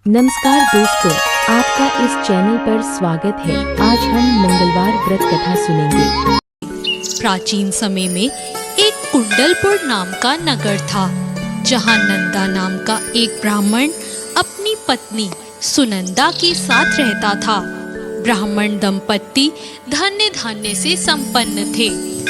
नमस्कार दोस्तों, आपका इस चैनल पर स्वागत है। आज हम मंगलवार व्रत कथा सुनेंगे। प्राचीन समय में एक कुंडलपुर नाम का नगर था, जहाँ नंदा नाम का एक ब्राह्मण अपनी पत्नी सुनंदा के साथ रहता था। ब्राह्मण दंपत्ति धन्य धान्य से संपन्न थे,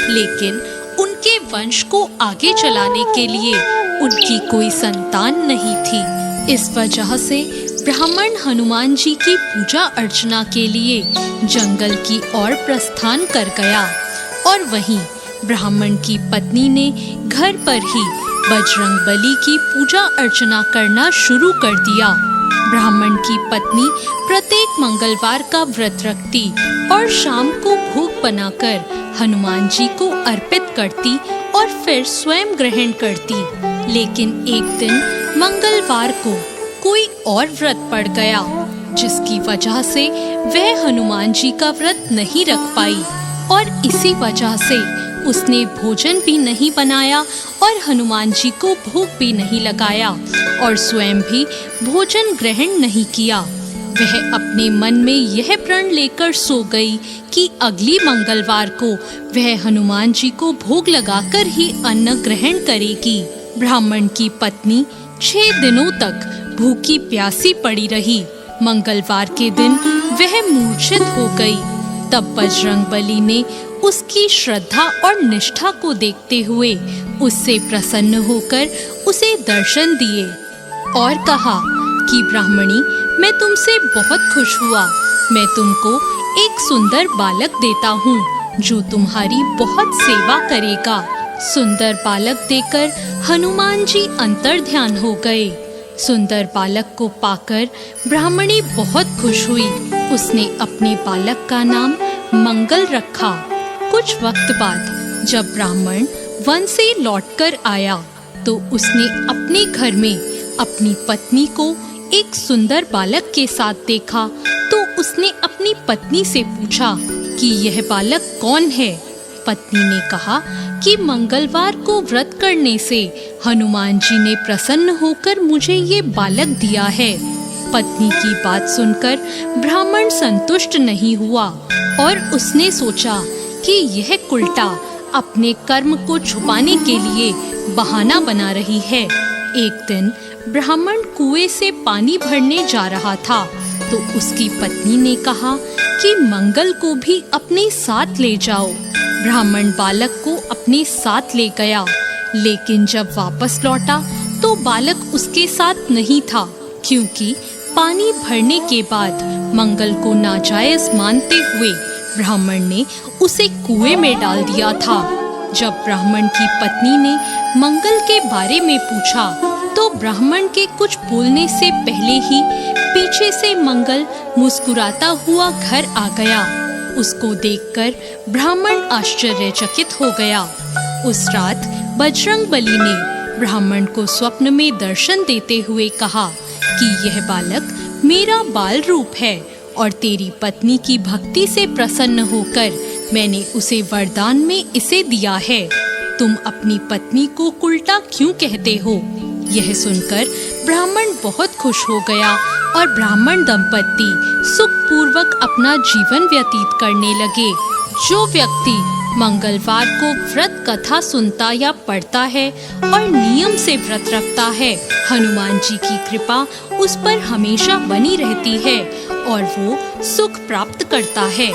लेकिन उनके वंश को आगे चलाने के लिए उनकी कोई संतान नहीं थी। इस वजह से ब्राह्मण हनुमान जी की पूजा अर्चना के लिए जंगल की ओर प्रस्थान कर गया और वहीं ब्राह्मण की पत्नी ने घर पर ही बजरंग बली की पूजा अर्चना करना शुरू कर दिया। ब्राह्मण की पत्नी प्रत्येक मंगलवार का व्रत रखती और शाम को भोग बनाकर हनुमान जी को अर्पित करती और फिर स्वयं ग्रहण करती। लेकिन एक दिन मंगलवार को कोई और व्रत पड़ गया, जिसकी वजह से वह हनुमान जी का व्रत नहीं रख पाई और इसी वजह से उसने भोजन भी नहीं बनाया और हनुमान जी को भोग भी नहीं लगाया और स्वयं भी भोजन ग्रहण नहीं किया। वह अपने मन में यह प्रण लेकर सो गई कि अगली मंगलवार को वह हनुमान जी को भोग लगाकर ही अन्न ग्रहण करेगी। ब्राह्मण की पत्नी 6 दिनों तक भूखी प्यासी पड़ी रही। मंगलवार के दिन वह मूर्छित हो गई। तब बजरंग बली ने उसकी श्रद्धा और निष्ठा को देखते हुए उससे प्रसन्न होकर उसे दर्शन दिए और कहा कि ब्राह्मणी, मैं तुमसे बहुत खुश हुआ। मैं तुमको एक सुंदर बालक देता हूँ जो तुम्हारी बहुत सेवा करेगा। सुंदर बालक देकर हनुमान जी अंतर्ध्यान हो गए। सुंदर बालक को पाकर ब्राह्मणी बहुत खुश हुई। उसने अपने बालक का नाम मंगल रखा। कुछ वक्त बाद जब ब्राह्मण वन से लौटकर आया तो उसने अपने घर में अपनी पत्नी को एक सुंदर बालक के साथ देखा। तो उसने अपनी पत्नी से पूछा कि यह बालक कौन है। पत्नी ने कहा कि मंगलवार को व्रत करने से हनुमान जी ने प्रसन्न होकर मुझे ये बालक दिया है। पत्नी की बात सुनकर ब्राह्मण संतुष्ट नहीं हुआ और उसने सोचा कि यह उल्टा अपने कर्म को छुपाने के लिए बहाना बना रही है। एक दिन ब्राह्मण कुएं से पानी भरने जा रहा था तो उसकी पत्नी ने कहा कि मंगल को भी अपने साथ ले जाओ। ब्राह्मण बालक को अपने साथ ले गया, लेकिन जब वापस लौटा तो बालक उसके साथ नहीं था, क्योंकि पानी भरने के बाद मंगल को नाजायज मानते हुए ब्राह्मण ने उसे कुएं में डाल दिया था। जब ब्राह्मण की पत्नी ने मंगल के बारे में पूछा तो ब्राह्मण के कुछ बोलने से पहले ही पीछे से मंगल मुस्कुराता हुआ घर आ गया। उसको देखकर ब्राह्मण आश्चर्यचकित हो गया। उस रात बजरंग बली ने ब्राह्मण को स्वप्न में दर्शन देते हुए कहा कि यह बालक मेरा बाल रूप है और तेरी पत्नी की भक्ति से प्रसन्न होकर मैंने उसे वरदान में इसे दिया है। तुम अपनी पत्नी को उल्टा क्यों कहते हो? यह सुनकर ब्राह्मण बहुत खुश हो गया और ब्राह्मण दंपत्ति सुखपूर्वक अपना जीवन व्यतीत करने लगे। जो व्यक्ति मंगलवार को व्रत कथा सुनता या पढ़ता है और नियम से व्रत रखता है, हनुमान जी की कृपा उस पर हमेशा बनी रहती है और वो सुख प्राप्त करता है।